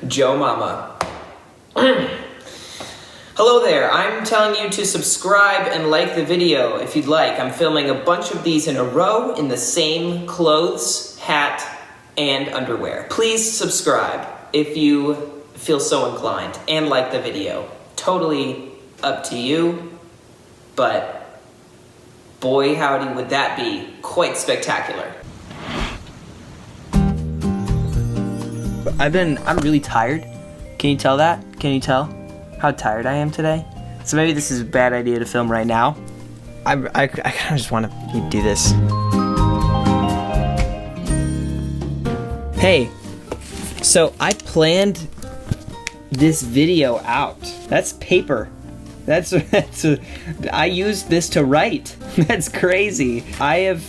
Joe Mama. Hello there, I'm telling you to subscribe and like the video if you'd like. I'm filming a bunch of these in a row in the same clothes, hat, and underwear. Please subscribe if you feel so inclined and like the video. Totally up to you, but boy howdy would that be quite spectacular. I'm really tired. Can you tell that? Can you tell how tired I am today? So maybe this is a bad idea to film right now. I kind of just want to do this. Hey, so I planned this video out. That's paper. I used this to write. That's crazy. I have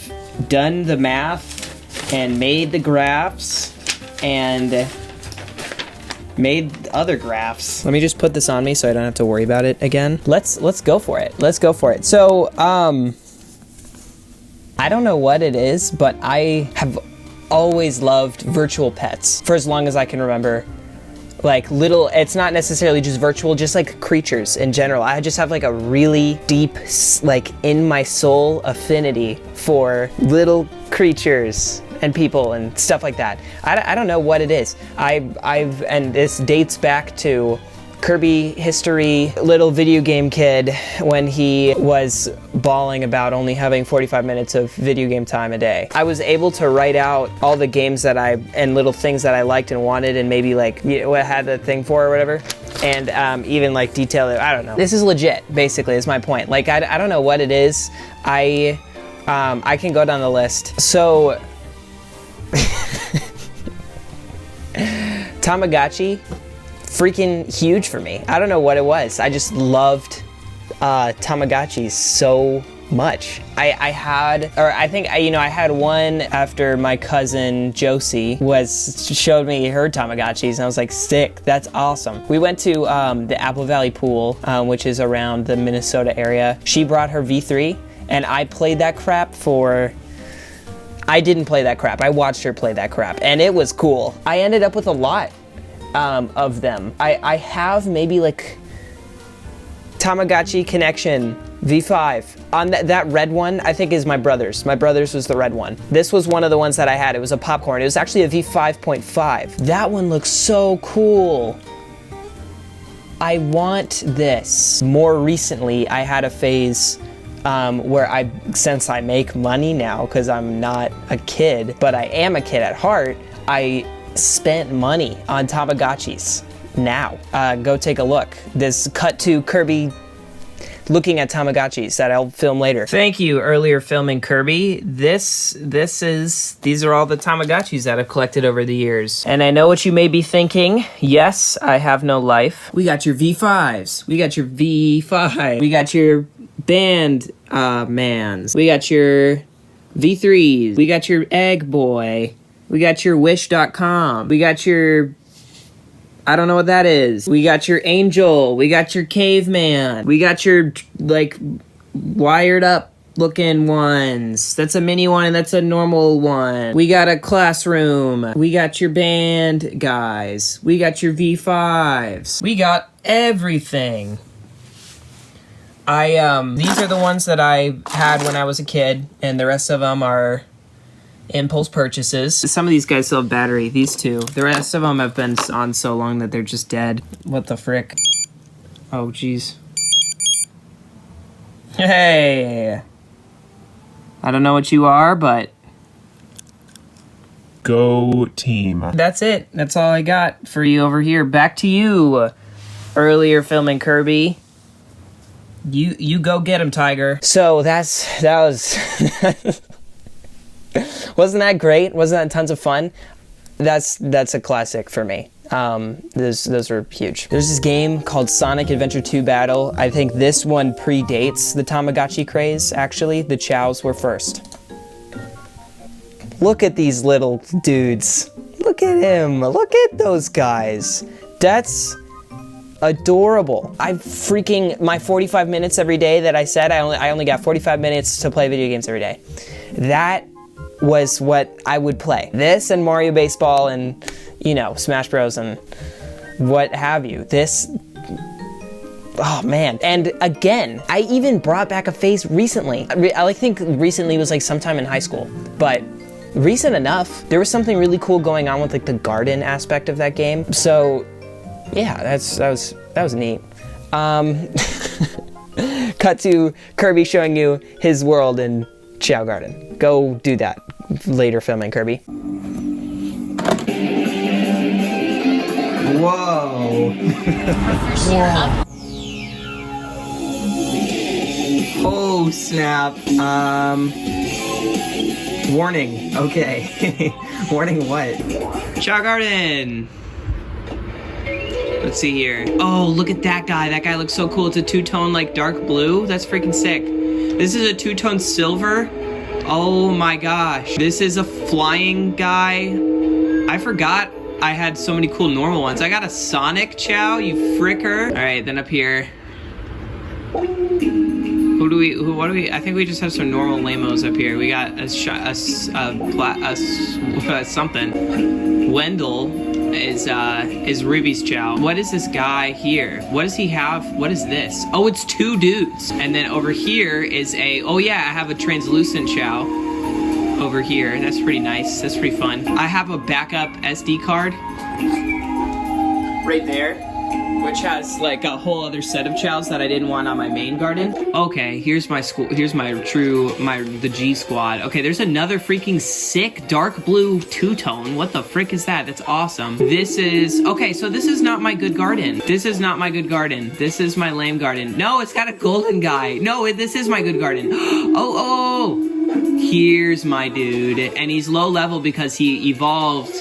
done the math and made the graphs and made other graphs. Let me just put this on me so I don't have to worry about it again. Let's go for it. Let's go for it. So, I don't know what it is, but I have always loved virtual pets for as long as I can remember. Like little, it's not necessarily just virtual, just like creatures in general. I just have like a really deep, like in my soul affinity for little creatures and people and stuff like that. I don't know what it is. And this dates back to Kirby history, little video game kid when he was bawling about only having 45 minutes of video game time a day. I was able to write out all the games that and little things that I liked and wanted and maybe like what had the thing for or whatever. And even like detail it, I don't know. This is legit, basically, is my point. Like, I don't know what it is. I can go down the list. So, Tamagotchi, freaking huge for me. I don't know what it was. I just loved Tamagotchis so much. I had one after my cousin Josie showed me her Tamagotchis, and I was like, sick, that's awesome. We went to the Apple Valley Pool, which is around the Minnesota area. She brought her V3, and I played that crap I didn't play that crap. I watched her play that crap, and it was cool. I ended up with a lot of them. I have maybe like Tamagotchi Connection V5. On that red one, I think is my brother's. My brother's was the red one. This was one of the ones that I had. It was a popcorn. It was actually a V5.5. That one looks so cool. I want this. More recently, I had a phase where since I make money now, because I'm not a kid, but I am a kid at heart, I spent money on Tamagotchis now. Go take a look. This cut to Kirby looking at Tamagotchis that I'll film later. Thank you, earlier filming Kirby. These are all the Tamagotchis that I've collected over the years. And I know what you may be thinking. Yes, I have no life. We got your V5s. We got your V5. We got your band mans. We got your V3s. We got your Egg Boy. We got your Wish.com. We got your, I don't know what that is. We got your Angel. We got your Caveman. We got your, like, wired up looking ones. That's a mini one and that's a normal one. We got a Classroom. We got your band guys. We got your V5s. We got everything. These are the ones that I had when I was a kid, and the rest of them are impulse purchases. Some of these guys still have battery, these two. The rest of them have been on so long that they're just dead. What the frick? Oh, jeez. Hey! I don't know what you are, but... Go team. That's it. That's all I got for you over here. Back to you. Earlier filming Kirby. You go get him, Tiger. So that was... Wasn't that great? Wasn't that tons of fun? That's a classic for me. Those are huge. There's this game called Sonic Adventure 2 Battle. I think this one predates the Tamagotchi craze, actually. The Chows were first. Look at these little dudes. Look at him. Look at those guys. That's adorable. My 45 minutes every day that I said, I only got 45 minutes to play video games every day. That was what I would play. This and Mario Baseball and you know, Smash Bros. And what have you. This, oh man. And again, I even brought back a phase recently. I think recently was like sometime in high school, but recent enough. There was something really cool going on with like the garden aspect of that game. So yeah, that was neat. Cut to Kirby showing you his world in Chao Garden. Go do that later filming, Kirby. Whoa. Whoa. Oh snap. Warning. Okay. Warning what? Chao Garden. Let's see here. Oh, look at that guy. That guy looks so cool. It's a two-tone like dark blue. That's freaking sick. This is a two-tone silver. Oh my gosh. This is a flying guy. I forgot I had so many cool normal ones. I got a Sonic Chao, you fricker. All right, then up here. What do we, I think we just have some normal lamos up here. We got something. Wendell is Ruby's Chao. What is this guy here? What does he have? What is this? Oh, it's two dudes. And then over here is oh yeah, I have a translucent Chao over here. That's pretty nice. That's pretty fun. I have a backup SD card right there, which has like a whole other set of Chaos that I didn't want on my main garden. Okay, here's my school. Here's the G squad. Okay, there's another freaking sick dark blue two-tone. What the frick is that? That's awesome. This is, okay, so this is not my good garden. This is not my good garden. This is my lame garden. No, it's got a golden guy. No, this is my good garden. Oh, here's my dude. And he's low level because he evolved,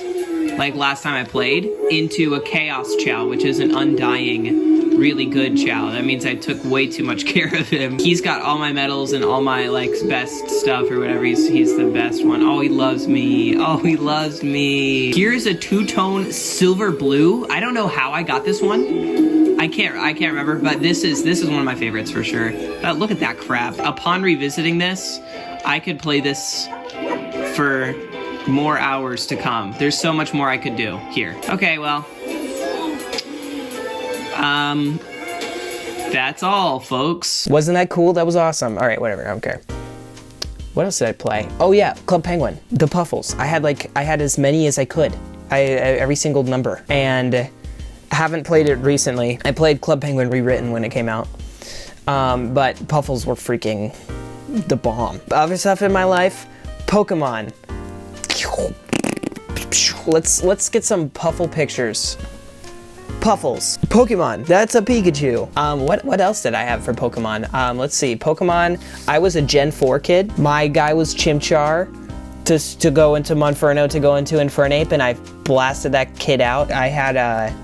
like last time I played, into a Chaos Chao, which is an undying, really good Chao. That means I took way too much care of him. He's got all my medals and all my like best stuff or whatever. He's the best one. Oh, he loves me. Oh, he loves me. Here's a two-tone silver blue. I don't know how I got this one. I can't remember, but this is one of my favorites for sure. Look at that crap. Upon revisiting this, I could play this for more hours to come. There's so much more I could do here. Okay, well, that's all, folks. Wasn't that cool? That was awesome. All right, whatever, I don't care. What else did I play? Oh yeah, Club Penguin, the Puffles. I had as many as I could. Every single number, and haven't played it recently. I played Club Penguin Rewritten when it came out, but Puffles were freaking the bomb. Other stuff in my life, Pokemon. Let's get some Puffle pictures. Puffles. Pokemon. That's a Pikachu. What else did I have for Pokemon? Let's see. Pokemon. I was a Gen 4 kid. My guy was Chimchar to go into Monferno, to go into Infernape, and I blasted that kid out. I had a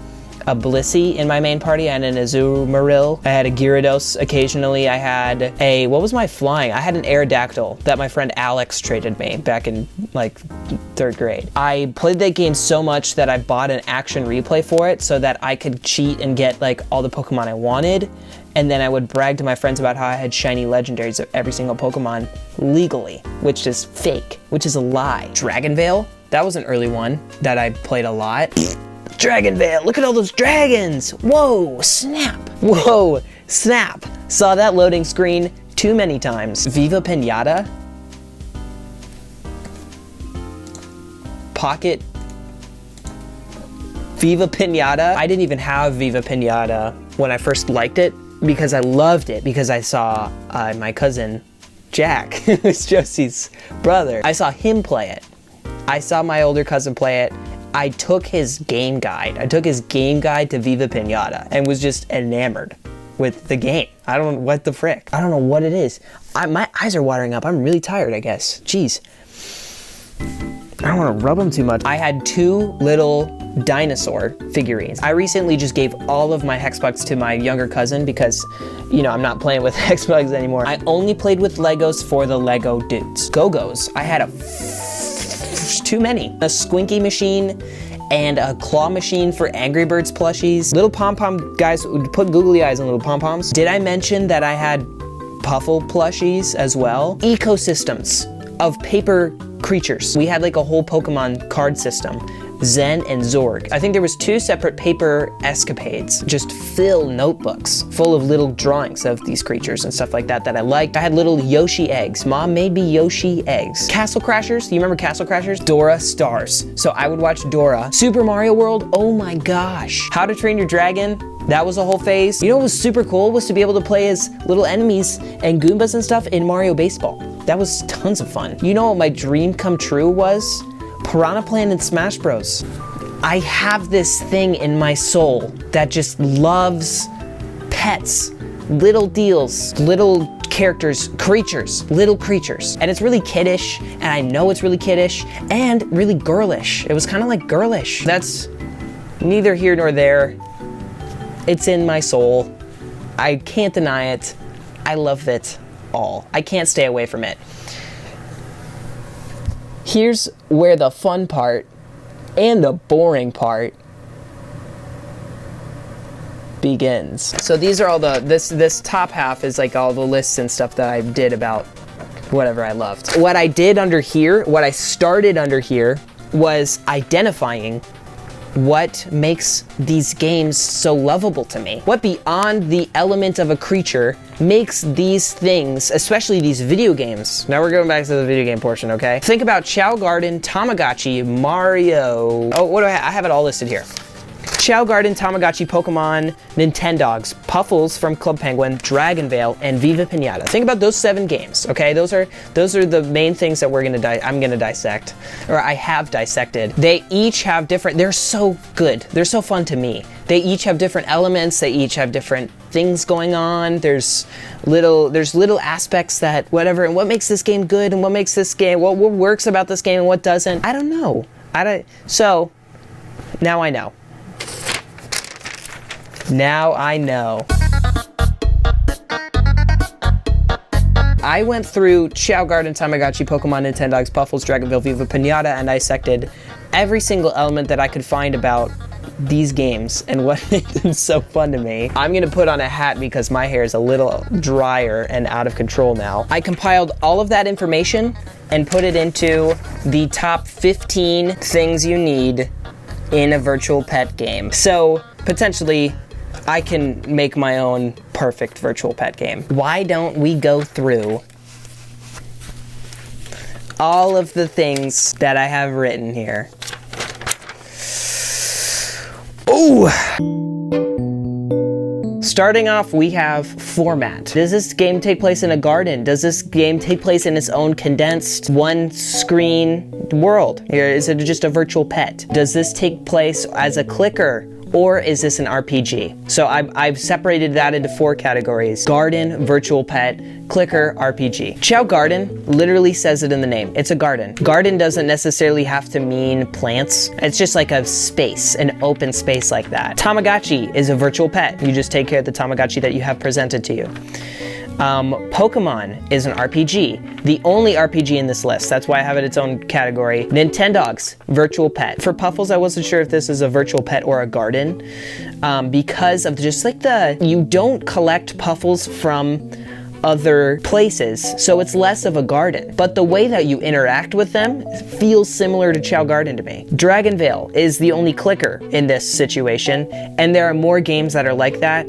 Blissey in my main party. I had an Azumarill. I had a Gyarados occasionally. I had what was my flying? I had an Aerodactyl that my friend Alex traded me back in like 3rd grade. I played that game so much that I bought an action replay for it so that I could cheat and get like all the Pokemon I wanted. And then I would brag to my friends about how I had shiny legendaries of every single Pokemon legally, which is fake, which is a lie. Dragonvale, that was an early one that I played a lot. Dragonvale, look at all those dragons. Whoa, snap. Whoa, snap. Saw that loading screen too many times. Viva Pinata. Pocket. Viva Pinata. I didn't even have Viva Pinata when I first liked it because I loved it because I saw my cousin Jack, who's Josie's brother. I saw him play it. I saw my older cousin play it. I took his game guide. I took his game guide to Viva Pinata and was just enamored with the game. I don't know what the frick. I don't know what it is. My eyes are watering up. I'm really tired, I guess. Jeez. I don't want to rub them too much. I had 2 little dinosaur figurines. I recently just gave all of my Hexbugs to my younger cousin because, you know, I'm not playing with Hexbugs anymore. I only played with Legos for the Lego dudes. Go-Go's. I had too many. A Squinky machine and a claw machine for Angry Birds plushies. Little pom-pom guys would put googly eyes on little pom-poms. Did I mention that I had Puffle plushies as well? Ecosystems of paper creatures. We had like a whole Pokemon card system Zen, and Zorg. I think there was 2 separate paper escapades, just fill notebooks full of little drawings of these creatures and stuff like that that I liked. I had little Yoshi eggs. Mom made me Yoshi eggs. Castle Crashers, you remember Castle Crashers? Dora Stars. So I would watch Dora. Super Mario World, oh my gosh. How to Train Your Dragon, that was a whole phase. You know what was super cool was to be able to play as little enemies and Goombas and stuff in Mario Baseball. That was tons of fun. You know what my dream come true was? Piranha Plant and Smash Bros. I have this thing in my soul that just loves pets, little deals, little characters, creatures, little creatures. And it's really kiddish, and I know it's really kiddish, and really girlish. It was kind of like girlish. That's neither here nor there. It's in my soul. I can't deny it. I love it all. I can't stay away from it. Here's where the fun part and the boring part begins. So these are all this top half is like all the lists and stuff that I did about whatever I loved. What I did under here, what I started under here was identifying what makes these games so lovable to me. What beyond the element of a creature makes these things, especially these video games. Now we're going back to the video game portion, okay? Think about Chow Garden, Tamagotchi, Mario. Oh, what do I have? I have it all listed here. Chow Garden, Tamagotchi, Pokemon, Nintendogs, Puffles from Club Penguin, Dragon Veil, and Viva Pinata. Think about those 7 games, okay? Those are the main things that I'm gonna dissect, or I have dissected. They each have different, they're so good. They're so fun to me. They each have different elements, they each have different things going on. There's little aspects that whatever, and what makes this game good, and what makes this game, what works about this game and what doesn't. I don't know. So, now I know. Now I know. I went through Chow Garden, Tamagotchi, Pokemon, Nintendogs, Puffles, Dragonville, Viva Pinata, and dissected every single element that I could find about these games and what made them so fun to me. I'm gonna put on a hat because my hair is a little drier and out of control now. I compiled all of that information and put it into the top 15 things you need in a virtual pet game. So potentially, I can make my own perfect virtual pet game. Why don't we go through all of the things that I have written here? Ooh! Starting off, we have format. Does this game take place in a garden? Does this game take place in its own condensed one-screen world? Or is it just a virtual pet? Does this take place as a clicker? Or is this an RPG? So I've separated that into 4 categories: garden, virtual pet, clicker, RPG. Chow Garden literally says it in the name. It's a garden. Garden doesn't necessarily have to mean plants. It's just like a space, an open space like that. Tamagotchi is a virtual pet. You just take care of the Tamagotchi that you have presented to you. Pokemon is an RPG, the only RPG in this list. That's why I have it its own category. Nintendogs, virtual pet. For Puffles, I wasn't sure if this is a virtual pet or a garden, because of just like you don't collect Puffles from other places, so it's less of a garden. But the way that you interact with them feels similar to Chow Garden to me. Dragon Veil is the only clicker in this situation, and there are more games that are like that.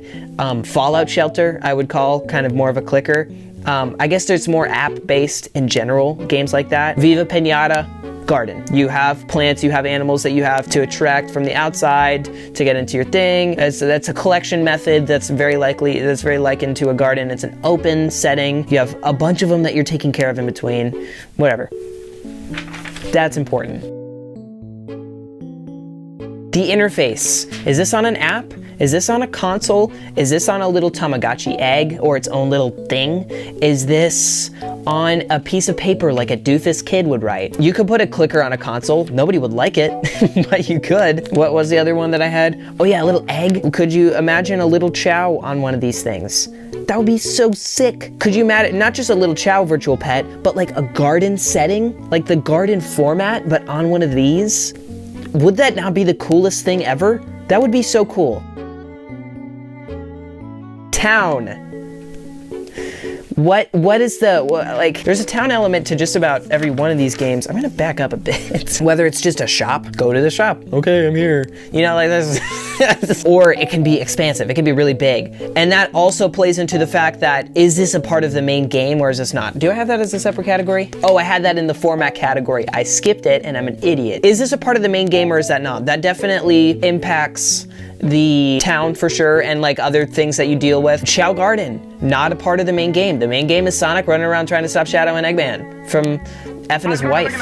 Fallout Shelter, I would call kind of more of a clicker. I guess there's more app-based in general, games like that. Viva Pinata, garden. You have plants, you have animals that you have to attract from the outside to get into your thing. That's a collection method that's very likened to a garden. It's an open setting. You have a bunch of them that you're taking care of in between. Whatever. That's important. The interface. Is this on an app? Is this on a console? Is this on a little Tamagotchi egg or its own little thing? Is this on a piece of paper like a doofus kid would write? You could put a clicker on a console. Nobody would like it, but you could. What was the other one that I had? Oh yeah, a little egg. Could you imagine a little Chow on one of these things? That would be so sick. Could you imagine, not just a little Chow virtual pet, but like a garden setting? Like the garden format, but on one of these? Would that not be the coolest thing ever? That would be so cool. Town. What is like, there's a town element to just about every one of these games. I'm gonna back up a bit. Whether it's just a shop, go to the shop. Okay, I'm here. You know, like this. Or it can be expansive. It can be really big. And that also plays into the fact that, is this a part of the main game or is this not? Do I have that as a separate category? Oh, I had that in the format category. I skipped it and I'm an idiot. Is this a part of the main game or is that not? That definitely impacts the town for sure, and like other things that you deal with. Chow Garden, not a part of the main game. The main game is Sonic running around trying to stop Shadow and Eggman from effing his wife.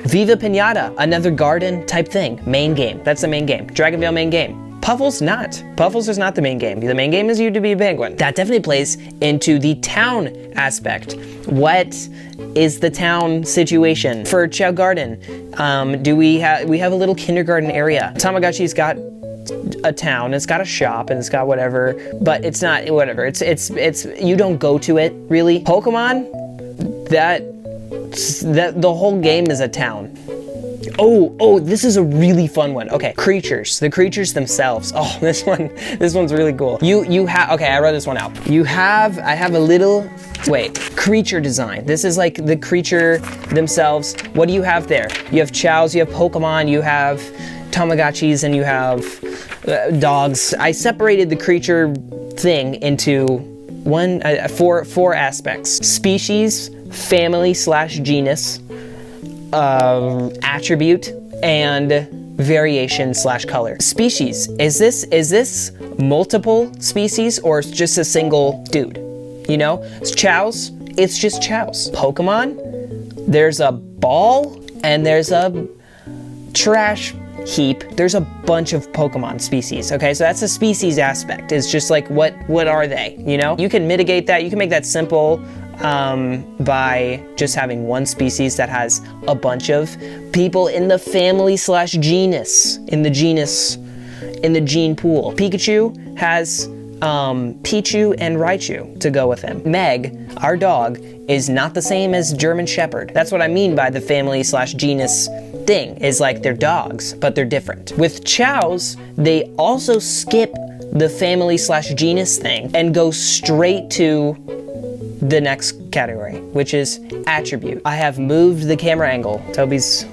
Viva Pinata, another garden type thing. Main game, that's the main game. Dragonvale main game. Puffles not. Puffles is not the main game. The main game is you to be a penguin. That definitely plays into the town aspect. What is the town situation? For Chow Garden, we have a little kindergarten area. Tamagotchi's got a town, it's got a shop, and it's got whatever, but it's not whatever. It's you don't go to it really. Pokemon, that the whole game is a town. Oh, this is a really fun one. Okay, creatures, the creatures themselves. Oh, this one's really cool. You have, okay, I wrote this one out. I have a little, creature design. This is like the creature themselves. What do you have there? You have Chows, you have Pokemon, you have Tamagotchis, and you have dogs. I separated the creature thing into four aspects: species, family / genus, attribute, and variation / color. Species, is this multiple species or just a single dude? You know, Chows, it's just Chows. Pokemon, there's a ball and there's a trash heap. There's a bunch of Pokemon species. Okay, so that's the species aspect. It's just like, what are they? You know, you can mitigate that. You can make that simple by just having one species that has a bunch of people in the family / genus, in the gene pool. Pikachu has Pichu and Raichu to go with him. Meg, our dog, is not the same as German Shepherd. That's what I mean by the family / genus thing, is like they're dogs, but they're different. With Chows, they also skip the family / genus thing and go straight to the next category, which is attribute. I have moved the camera angle. Toby's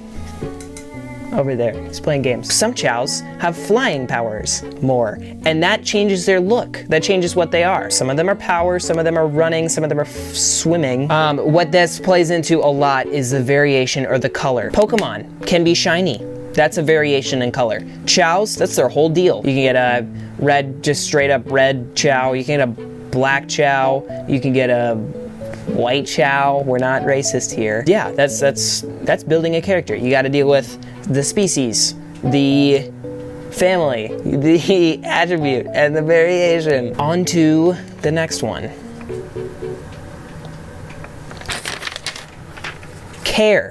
over there, he's playing games. Some Chows have flying powers more, and that changes their look. That changes what they are. Some of them are power, some of them are running, some of them are swimming. What this plays into a lot is the variation or the color. Pokemon can be shiny. That's a variation in color. Chows, that's their whole deal. You can get a red, just straight up red Chow. You can get a black Chow. You can get a white Chow. We're not racist here. Yeah, that's building a character. You got to deal with the species, the family, the attribute, and the variation. On to the next one. Care.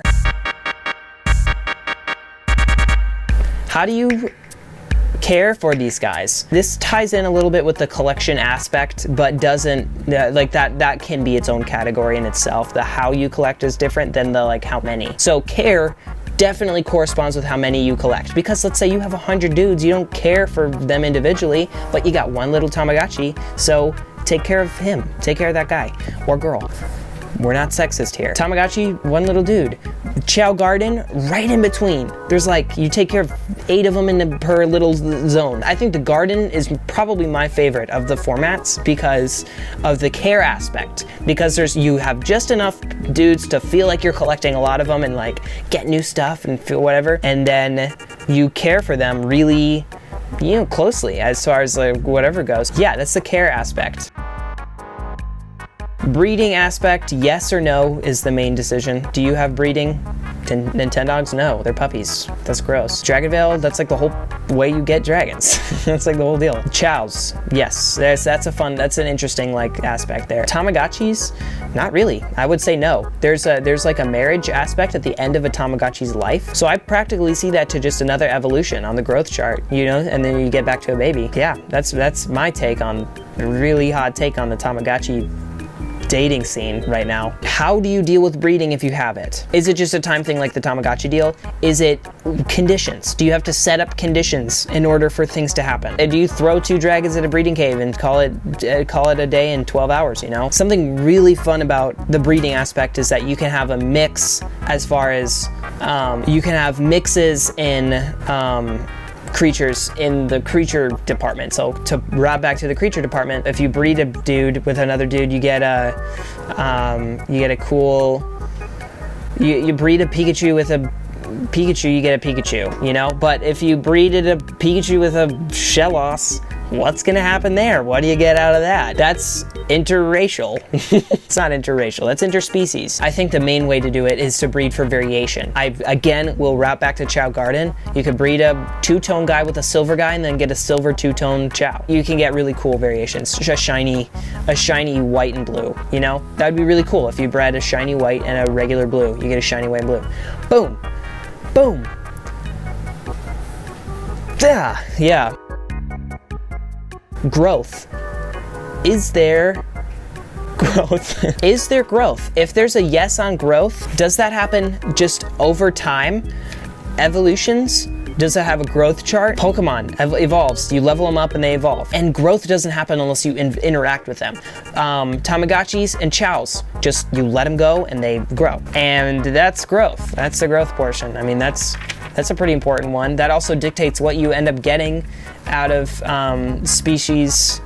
How do you care for these guys? This ties in a little bit with the collection aspect, but doesn't, like that can be its own category in itself. The how you collect is different than the like how many. So care definitely corresponds with how many you collect, because let's say you have 100 dudes, you don't care for them individually, but you got one little Tamagotchi, so take care of him, take care of that guy or girl. We're not sexist here. Tamagotchi, one little dude. Chow Garden, right in between. There's like, you take care of 8 of them per little zone. I think the garden is probably my favorite of the formats because of the care aspect. Because you have just enough dudes to feel like you're collecting a lot of them and like get new stuff and feel whatever. And then you care for them really, closely as far as like whatever goes. Yeah, that's the care aspect. Breeding aspect, yes or no, is the main decision. Do you have breeding? Nintendogs? No, they're puppies. That's gross. Dragonvale, that's like the whole way you get dragons. That's like the whole deal. Chows, yes, that's an interesting like aspect there. Tamagotchis, not really. I would say no. There's like a marriage aspect at the end of a Tamagotchi's life. So I practically see that to just another evolution on the growth chart, and then you get back to a baby. Yeah, that's my take on, really hot take on the Tamagotchi dating scene right now. How do you deal with breeding if you have it? Is it just a time thing like the Tamagotchi deal? Is it conditions? Do you have to set up conditions in order for things to happen? Do you throw 2 dragons at a breeding cave and call it a day in 12 hours, you know? Something really fun about the breeding aspect is that you can have a mix as far as, you can have mixes in, creatures in the creature department. So to wrap back to the creature department, if you breed a dude with another dude, you get a cool, you breed a Pikachu with a Pikachu, you get a Pikachu, you know? But if you breeded a Pikachu with a Shellos, what's gonna happen there? What do you get out of that? That's interracial. It's not interracial, that's interspecies. I think the main way to do it is to breed for variation. Again, we'll route back to Chow Garden. You could breed a 2-tone guy with a silver guy and then get a silver 2-tone Chow. You can get really cool variations. A shiny white and blue, you know? That would be really cool if you bred a shiny white and a regular blue. You get a shiny white and blue. Boom. Boom. Yeah. Growth. Is there growth? Is there growth? If there's a yes on growth, does that happen just over time? Evolutions? Does it have a growth chart? Pokemon evolves. You level them up and they evolve. And growth doesn't happen unless you interact with them. Tamagotchis and Chows, just you let them go and they grow. And that's growth. That's the growth portion. I mean, that's a pretty important one. That also dictates what you end up getting out of species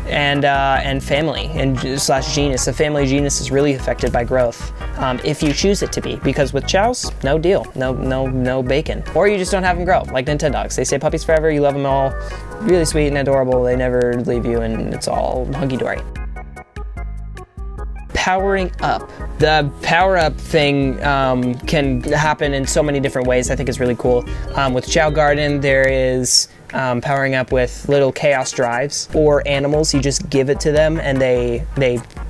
and family and slash genus. The family genus is really affected by growth if you choose it to be, because with Chows, no deal, no bacon. Or you just don't have them grow, like Nintendogs. They stay puppies forever, you love them all, really sweet and adorable, they never leave you and it's all hunky-dory. Powering up. The power up thing can happen in so many different ways. I think it's really cool. With Chow Garden, there is powering up with little chaos drives or animals. You just give it to them and they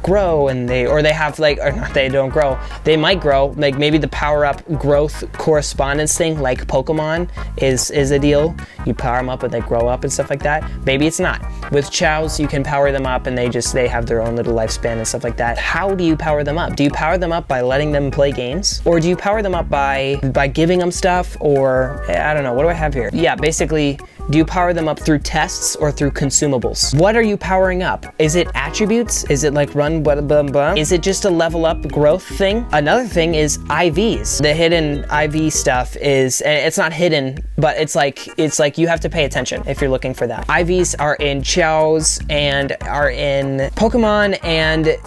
grow and they don't grow. They might grow. Like maybe the power up growth correspondence thing, like Pokemon, is a deal. You power them up and they grow up and stuff like that. Maybe it's not. With Chows, you can power them up and they have their own little lifespan and stuff like that. How do you power them up? Do you power them up by letting them play games? Or do you power them up by giving them stuff? Or I don't know, what do I have here? Yeah, basically, do you power them up through tests or through consumables? What are you powering up? Is it attributes? Is it like run blah blah blah? Is it just a level up growth thing? Another thing is IVs. The hidden IV stuff is, it's not hidden, but it's like you have to pay attention if you're looking for that. IVs are in Chows and are in Pokemon, and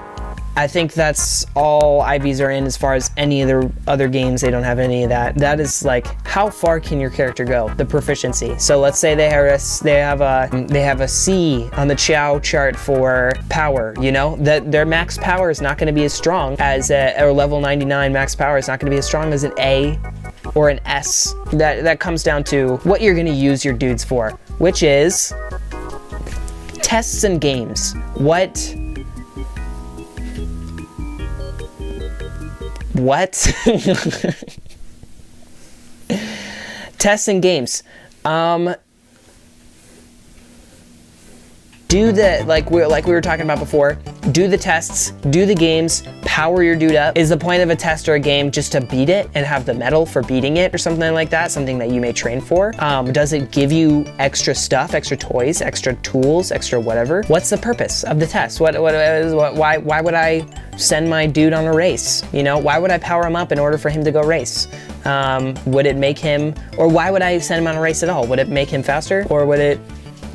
I think that's all IVs are in as far as any of the other games. They don't have any of that. That is like, how far can your character go? The proficiency. So let's say they have a C on the Chow chart for power, you know? That their max power is not going to be as strong as or level 99 max power is not going to be as strong as an A or an S. That comes down to what you're going to use your dudes for, which is tests and games. What? Tests and games. Do the, like we were talking about before, do the tests, do the games, power your dude up. Is the point of a test or a game just to beat it and have the medal for beating it or something like that? Something that you may train for? Does it give you extra stuff, extra toys, extra tools, extra whatever? What's the purpose of the test? Why would I send my dude on a race? You know, why would I power him up in order for him to go race? Would it make him, or why would I send him on a race at all? Would it make him faster, or would it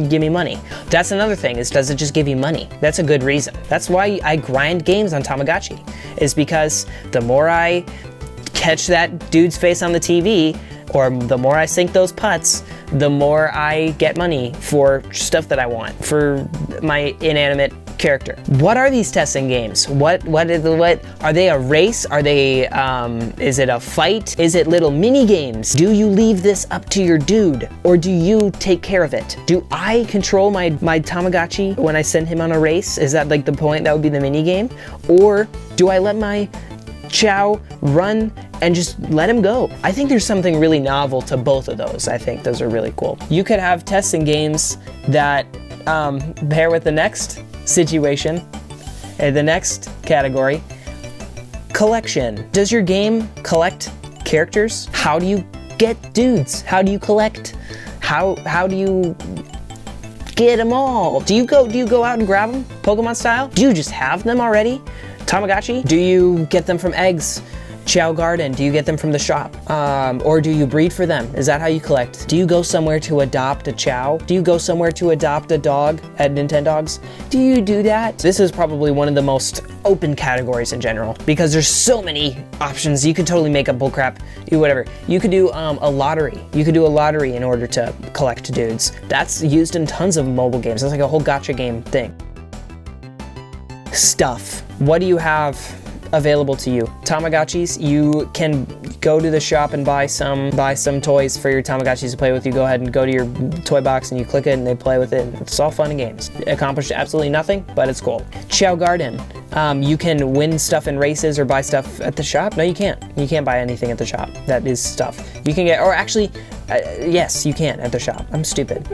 give me money? That's another thing, is does it just give you money? That's a good reason. That's why I grind games on Tamagotchi, is because the more I catch that dude's face on the TV, or the more I sink those putts, the more I get money for stuff that I want, for my inanimate character. What are these testing games? What are they? A race? Are they is it a fight? Is it little mini games? Do you leave this up to your dude, or do you take care of it? Do I control my Tamagotchi when I send him on a race? Is that like the point? That would be the mini game? Or do I let my Chow run and just let him go? I think there's something really novel to both of those. I think those are really cool. You could have testing games that pair with the next situation. And the next category, collection. Does your game collect characters? How do you get dudes? How do you collect? How do you get them all? Do you go out and grab them, Pokemon style? Do you just have them already? Tamagotchi? Do you get them from eggs? Chow Garden, do you get them from the shop? Or do you breed for them? Is that how you collect? Do you go somewhere to adopt a Chow? Do you go somewhere to adopt a dog at Nintendogs? Do you do that? This is probably one of the most open categories in general because there's so many options. You could totally make up bullcrap, do whatever. You could do a lottery. You could do a lottery in order to collect dudes. That's used in tons of mobile games. That's like a whole gacha game thing. Stuff. What do you have available to you? Tamagotchis, you can go to the shop and buy some toys for your Tamagotchis to play with. You go ahead and go to your toy box and you click it and they play with it. It's all fun and games. It accomplished absolutely nothing, but it's cool. Chow Garden, you can win stuff in races or buy stuff at the shop. No, you can't. You can't buy anything at the shop. That is stuff. You can get, or actually, yes, you can at the shop. I'm stupid.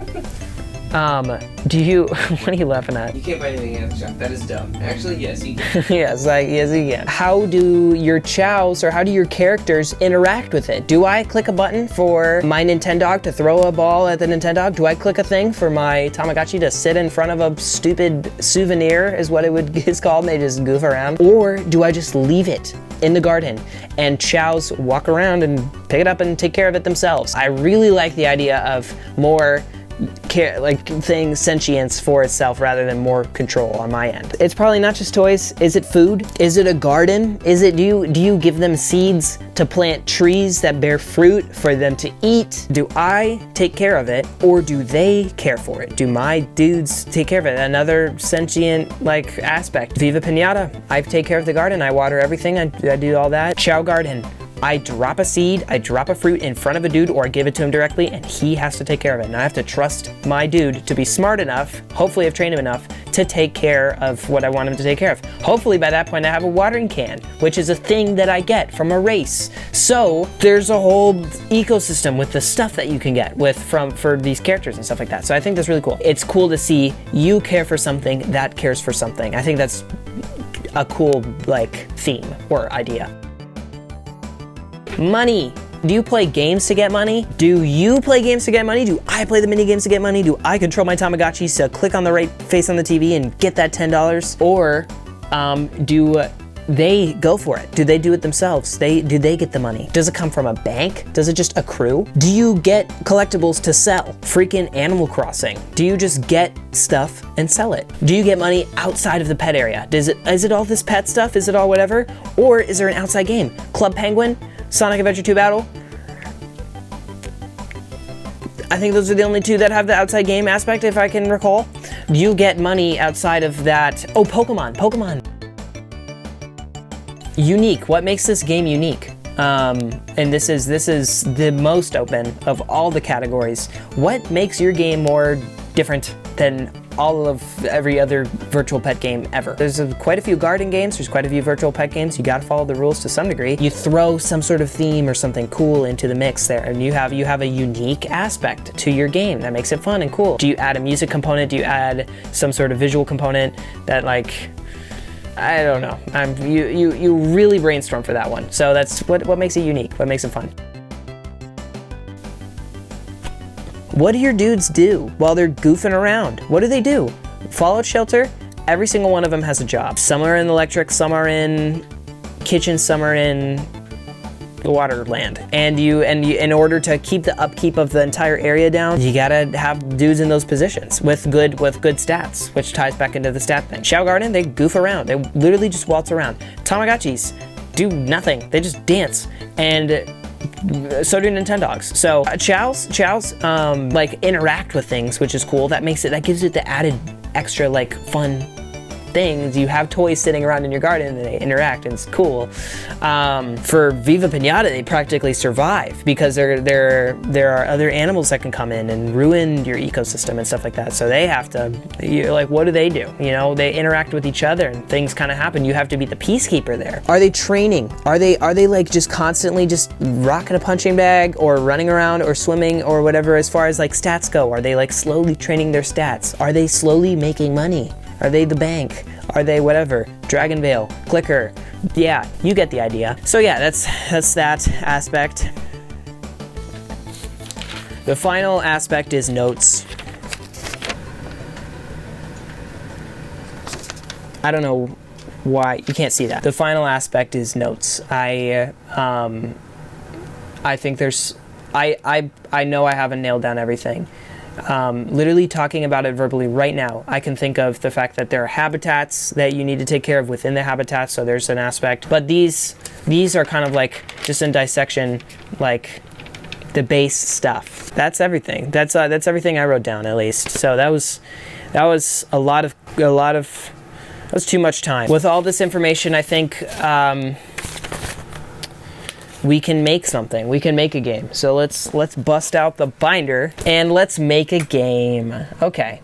What are you laughing at? You can't buy anything at the shop. That is dumb. Actually, yes, you can. yes, you can. How do your chows or how do your characters interact with it? Do I click a button for my Nintendog to throw a ball at the Nintendog? Do I click a thing for my Tamagotchi to sit in front of a stupid souvenir is what is called, and they just goof around? Or do I just leave it in the garden and chows walk around and pick it up and take care of it themselves? I really like the idea of more sentience for itself rather than more control on my end. It's probably not just toys. Is it food? Is it a garden? Do you give them seeds to plant trees that bear fruit for them to eat? Do I take care of it or do they care for it? Do my dudes take care of it? Another sentient aspect. Viva Pinata. I take care of the garden. I water everything. I do all that. Chow Garden. I drop a seed, I drop a fruit in front of a dude, or I give it to him directly, and he has to take care of it. And I have to trust my dude to be smart enough, hopefully I've trained him enough, to take care of what I want him to take care of. Hopefully by that point I have a watering can, which is a thing that I get from a race. So there's a whole ecosystem with the stuff that you can get for these characters and stuff like that. So I think that's really cool. It's cool to see you care for something that cares for something. I think that's a cool theme or idea. Money. Do you play games to get money? Do you play games to get money? Do I play the mini games to get money? Do I control my Tamagotchis to click on the right face on the TV and get that $10? Or do they go for it? Do they do it themselves? Do they get the money? Does it come from a bank? Does it just accrue? Do you get collectibles to sell? Freaking Animal Crossing. Do you just get stuff and sell it? Do you get money outside of the pet area? Is it all this pet stuff? Is it all whatever? Or is there an outside game? Club Penguin? Sonic Adventure 2 Battle? I think those are the only two that have the outside game aspect, if I can recall. Do you get money outside of that? Oh, Pokemon. Unique. What makes this game unique? And this is the most open of all the categories. What makes your game more different than all of every other virtual pet game ever? There's quite a few garden games, there's quite a few virtual pet games. You gotta follow the rules to some degree. You throw some sort of theme or something cool into the mix there, and you have a unique aspect to your game that makes it fun and cool. Do you add a music component? Do you add some sort of visual component that I don't know. You really brainstorm for that one. So that's what makes it unique, what makes it fun. What do your dudes do while they're goofing around? What do they do? Fallout Shelter, every single one of them has a job. Some are in electric, some are in kitchen, some are in the water land. And you in order to keep the upkeep of the entire area down, you gotta have dudes in those positions with good stats, which ties back into the stat thing. Chow Garden, they goof around. They literally just waltz around. Tamagotchis do nothing. They just dance. And so do Nintendogs. So chows interact with things, which is cool. That gives it the added extra fun things. You have toys sitting around in your garden and they interact, and it's cool. For Viva Pinata, they practically survive because there are other animals that can come in and ruin your ecosystem and stuff like that. So they have to, what do? They interact with each other and things kind of happen. You have to be the peacekeeper there. Are they training? Are they just constantly just rocking a punching bag or running around or swimming or whatever as far as stats go? Are they slowly training their stats? Are they slowly making money? Are they the bank? Are they whatever? Dragon Veil, Clicker. Yeah, you get the idea. So yeah, that's that aspect. The final aspect is notes. I don't know why you can't see that. The final aspect is notes. I think there's, I know I haven't nailed down everything. Literally talking about it verbally right now, I can think of the fact that there are habitats that you need to take care of within the habitat, so there's an aspect. But these are kind of like just in dissection, like the base stuff. That's everything. That's everything I wrote down, at least. So that was a lot of that was too much time. With all this information, I think we can make something. We can make a game. So let's bust out the binder and let's make a game. Okay.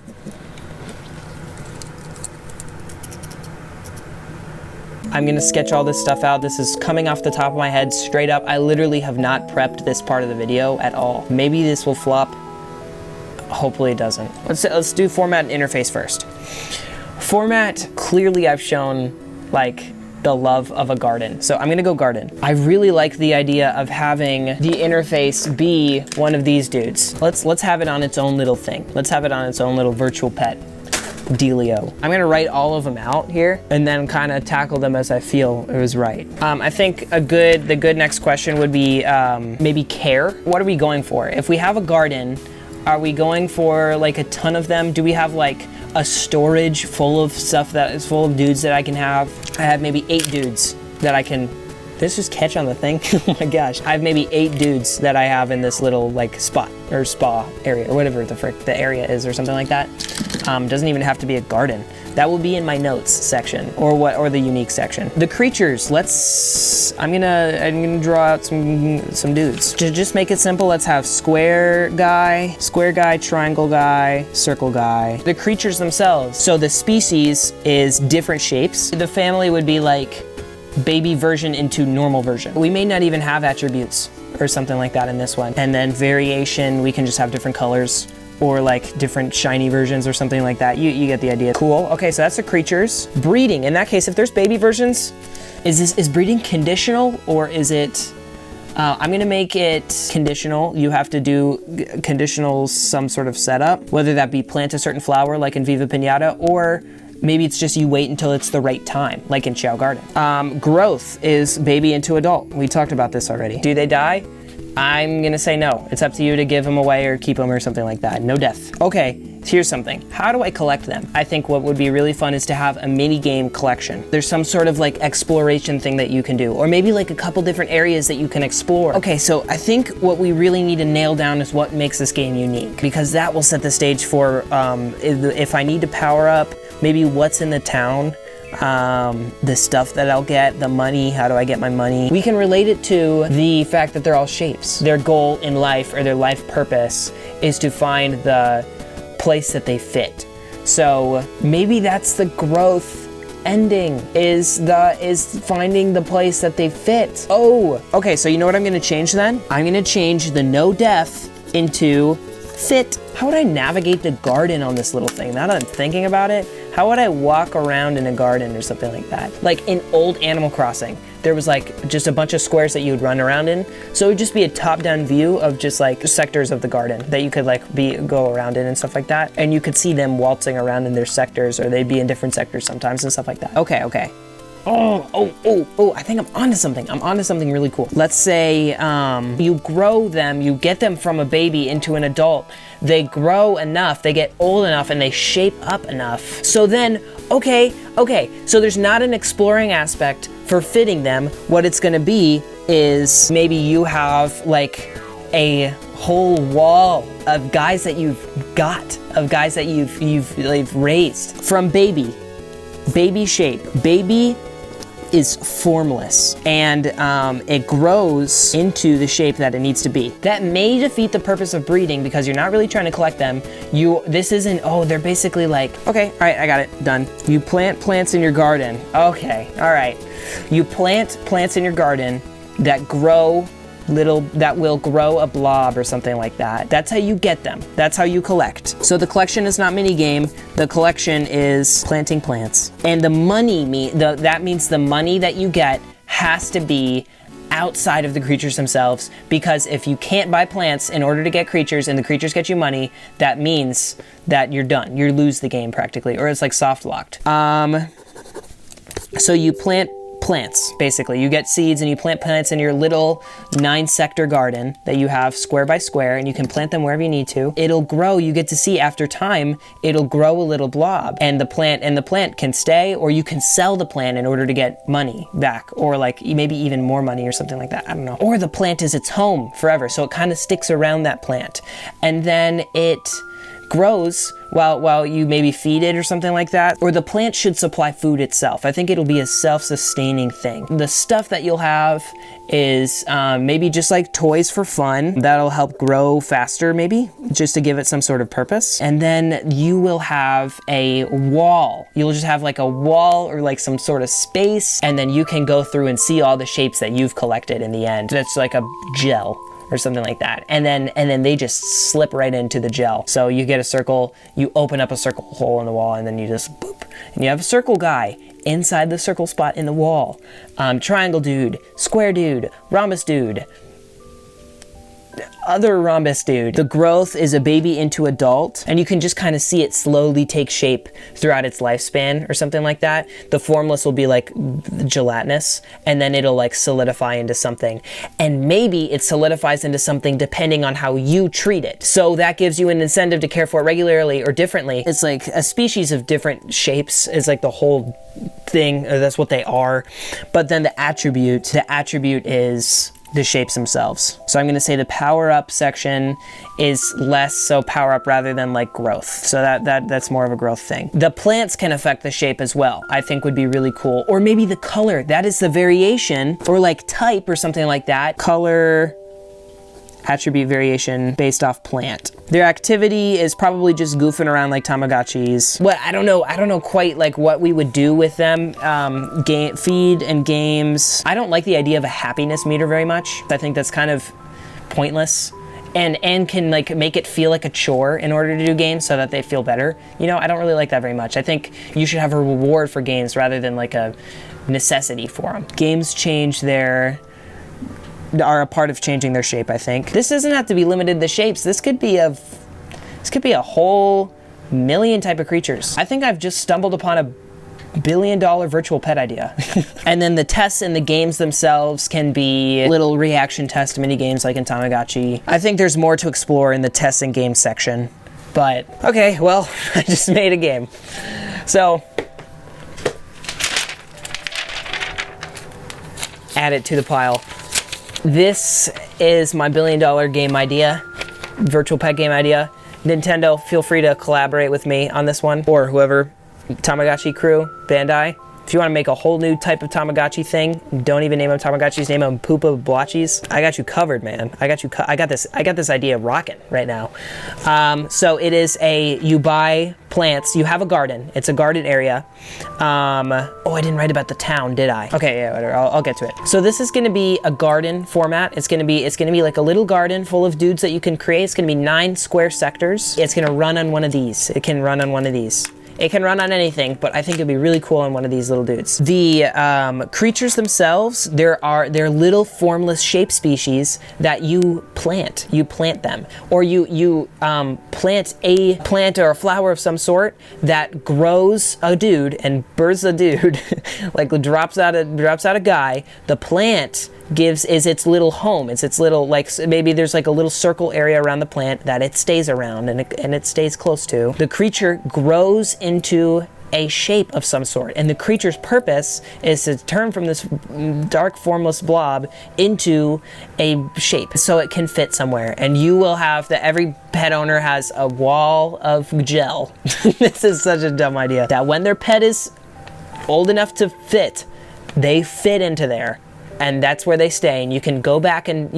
I'm gonna sketch all this stuff out. This is coming off the top of my head, straight up. I literally have not prepped this part of the video at all. Maybe this will flop. Hopefully it doesn't. Let's do format and interface first. Format, clearly I've shown like the love of a garden. So I'm gonna go garden. I really like the idea of having the interface be one of these dudes. Let's have it on its own little thing. Let's have it on its own little virtual pet dealio. I'm gonna write all of them out here and then kind of tackle them as I feel it was right. I think the good next question would be maybe care. What are we going for? If we have a garden, are we going for like a ton of them? Do we have like a storage full of stuff that is full of dudes that I can have? I have maybe 8 dudes that I can, did this just catch on the thing? Oh my gosh. I have maybe 8 dudes that I have in this little like spot or spa area or whatever the frick the area is or something like that. Doesn't even have to be a garden. That will be in my notes section or the unique section. The creatures, I'm gonna draw out some dudes. To just make it simple, let's have square guy, triangle guy, circle guy. The creatures themselves. So the species is different shapes. The family would be like baby version into normal version. We may not even have attributes or something like that in this one. And then variation, we can just have different colors or like different shiny versions or something like that. You get the idea. Cool. Okay, so that's the creatures. Breeding, in that case, if there's baby versions, is breeding conditional or is it, I'm gonna make it conditional. You have to do conditional some sort of setup, whether that be plant a certain flower like in Viva Pinata, or maybe it's just you wait until it's the right time, like in Chow Garden. Growth is baby into adult. We talked about this already. Do they die? I'm gonna say no. It's up to you to give them away or keep them or something like that. No death. Okay, here's something. How do I collect them? I think what would be really fun is to have a mini game collection. There's some sort of like exploration thing that you can do, or maybe like a couple different areas that you can explore. Okay, so I think what we really need to nail down is what makes this game unique, because that will set the stage for if I need to power up, maybe what's in the town, the stuff that I'll get, the money, how do I get my money? We can relate it to the fact that they're all shapes. Their goal in life or their life purpose is to find the place that they fit. So maybe that's the growth ending, is finding the place that they fit. Oh, okay, so you know what I'm gonna change then? I'm gonna change the no death into fit. How would I navigate the garden on this little thing? Now that I'm thinking about it, how would I walk around in a garden or something like that? Like in old Animal Crossing, there was like just a bunch of squares that you would run around in. So it would just be a top-down view of just like sectors of the garden that you could like go around in and stuff like that. And you could see them waltzing around in their sectors, or they'd be in different sectors sometimes and stuff like that. Okay. Oh, I think I'm onto something. I'm onto something really cool. Let's say you grow them, you get them from a baby into an adult. They grow enough, they get old enough, and they shape up enough. So then, okay, so there's not an exploring aspect for fitting them. What it's gonna be is maybe you have like a whole wall of guys that you've got, of guys that you've raised from baby shape. Baby is formless, and it grows into the shape that it needs to be. That may defeat the purpose of breeding because you're not really trying to collect them. They're basically like, okay, all right, I got it, done. You plant plants in your garden. Okay, all right. You plant plants in your garden that grow that will grow a blob or something like that. That's how you get them. That's how you collect. So the collection is not mini game. The collection is planting plants. And the money that means the money that you get has to be outside of the creatures themselves, because if you can't buy plants in order to get creatures and the creatures get you money, that means that you're done. You lose the game practically, or it's like soft locked. So you plant plants, basically. You get seeds and you plant plants in your little 9-sector garden that you have square by square, and you can plant them wherever you need to. It'll grow. You get to see after time, it'll grow a little blob, and the plant can stay, or you can sell the plant in order to get money back, or like maybe even more money or something like that. I don't know. Or the plant is its home forever, so it kind of sticks around that plant, and then it grows while you maybe feed it or something like that. Or the plant should supply food itself. I think it'll be a self-sustaining thing. The stuff that you'll have is maybe just like toys for fun that'll help grow faster, maybe just to give it some sort of purpose. And then you will have a wall. You'll just have like a wall or like some sort of space, and then you can go through and see all the shapes that you've collected in the end. That's like a gel or something like that. And then they just slip right into the gel. So you get a circle, you open up a circle hole in the wall, and then you just boop. And you have a circle guy inside the circle spot in the wall. Triangle dude, square dude, rhombus dude, other rhombus dude. The growth is a baby into adult, and you can just kind of see it slowly take shape throughout its lifespan or something like that. The formless will be like gelatinous, and then it'll like solidify into something, and maybe it solidifies into something depending on how you treat it. So that gives you an incentive to care for it regularly or differently. It's like a species of different shapes is like the whole thing. That's what they are. But then the attribute is the shapes themselves. So I'm going to say the power up section is less so power up rather than like growth. So that's more of a growth thing. The plants can affect the shape as well, I think would be really cool. Or maybe the color, that is the variation, or like type or something like that. Color, attribute variation based off plant. Their activity is probably just goofing around like Tamagotchis. What I don't know quite like what we would do with them. Feed and games. I don't like the idea of a happiness meter very much. I think that's kind of pointless. And can like make it feel like a chore in order to do games so that they feel better. You know, I don't really like that very much. I think you should have a reward for games rather than like a necessity for them. Games are a part of changing their shape, I think. This doesn't have to be limited to shapes. This could be a whole million type of creatures. I think I've just stumbled upon a $1 billion virtual pet idea. And then the tests in the games themselves can be little reaction test mini games like in Tamagotchi. I think there's more to explore in the tests and games section. But okay, well, I just made a game. So add it to the pile. This is my $1 billion game idea, virtual pet game idea. Nintendo, feel free to collaborate with me on this one, or whoever, Tamagotchi crew, Bandai. If you want to make a whole new type of Tamagotchi thing, don't even name them Tamagotchis, name them Poopa Blotchies. I got you covered, man. I got this idea rocking right now. So it is you buy plants. You have a garden. It's a garden area. Oh, I didn't write about the town, did I? Okay, yeah, whatever. I'll get to it. So this is going to be a garden format. It's going to be like a little garden full of dudes that you can create. It's going to be 9 square sectors. It's going to run on one of these. It can run on one of these. It can run on anything, but I think it'd be really cool on one of these little dudes. The creatures themselves, they're little formless shape species that you plant. You plant them, or you plant a plant or a flower of some sort that grows a dude and births a dude, like drops out a guy. The plant is its little home. It's its little, like, maybe there's like a little circle area around the plant that it stays around and it stays close to. The creature grows into a shape of some sort, and the creature's purpose is to turn from this dark formless blob into a shape so it can fit somewhere. And you will have every pet owner has a wall of gel. This is such a dumb idea, that when their pet is old enough to fit, they fit into there. and that's where they stay. And you can go back and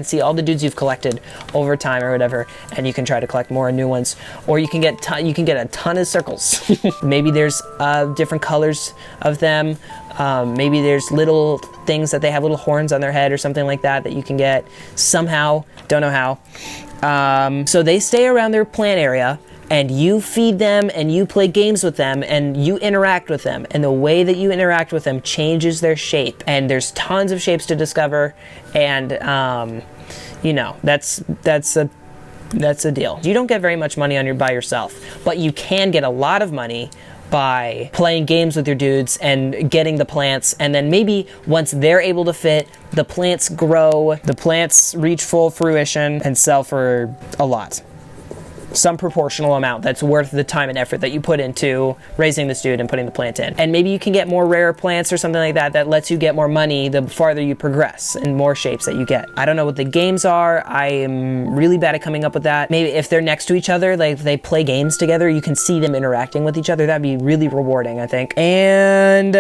see all the dudes you've collected over time or whatever, and you can try to collect more new ones, or you can get a ton of circles. Maybe there's different colors of them. Maybe there's little things that they have little horns on their head or something like that you can get somehow. Don't know how. So they stay around their plant area, and you feed them and you play games with them and you interact with them. And the way that you interact with them changes their shape. And there's tons of shapes to discover. And, you know, that's a deal. You don't get very much money by yourself, but you can get a lot of money by playing games with your dudes and getting the plants, and then maybe once they're able to fit, the plants grow, the plants reach full fruition and sell for a lot. Some proportional amount that's worth the time and effort that you put into raising this dude and putting the plant in. And maybe you can get more rare plants or something like that lets you get more money the farther you progress and more shapes that you get. I don't know what the games are. I am really bad at coming up with that. Maybe if they're next to each other, like they play games together, you can see them interacting with each other. That'd be really rewarding, I think. And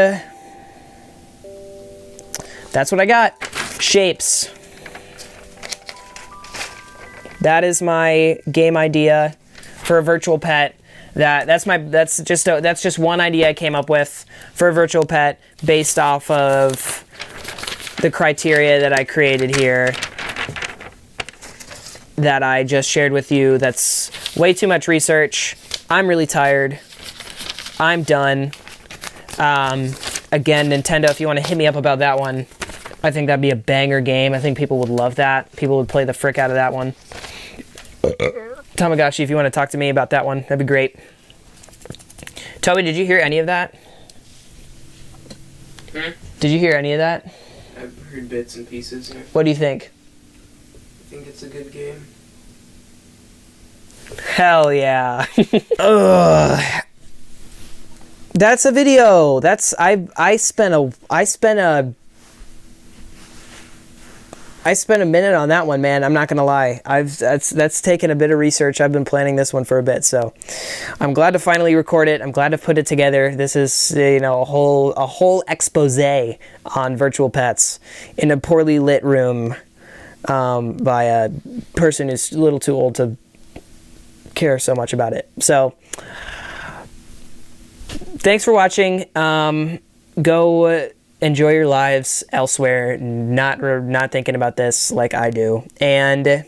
that's what I got. Shapes. That is my game idea for a virtual pet. That's just one idea I came up with for a virtual pet based off of the criteria that I created here that I just shared with you. That's way too much research. I'm really tired. I'm done. Again, Nintendo, if you want to hit me up about that one, I think that'd be a banger game. I think people would love that. People would play the frick out of that one. Tamagotchi, if you want to talk to me about that one, that'd be great. Toby, did you hear any of that? Did you hear any of that? I've heard bits and pieces. What do you think? I think it's a good game. Hell yeah. Ugh. That's a video. I spent a minute on that one, man. I'm not gonna lie. That's taken a bit of research. I've been planning this one for a bit, so I'm glad to finally record it. I'm glad to put it together. This is, you know, a whole expose on virtual pets in a poorly lit room by a person who's a little too old to care so much about it. So thanks for watching. Go enjoy your lives elsewhere, not thinking about this like I do. And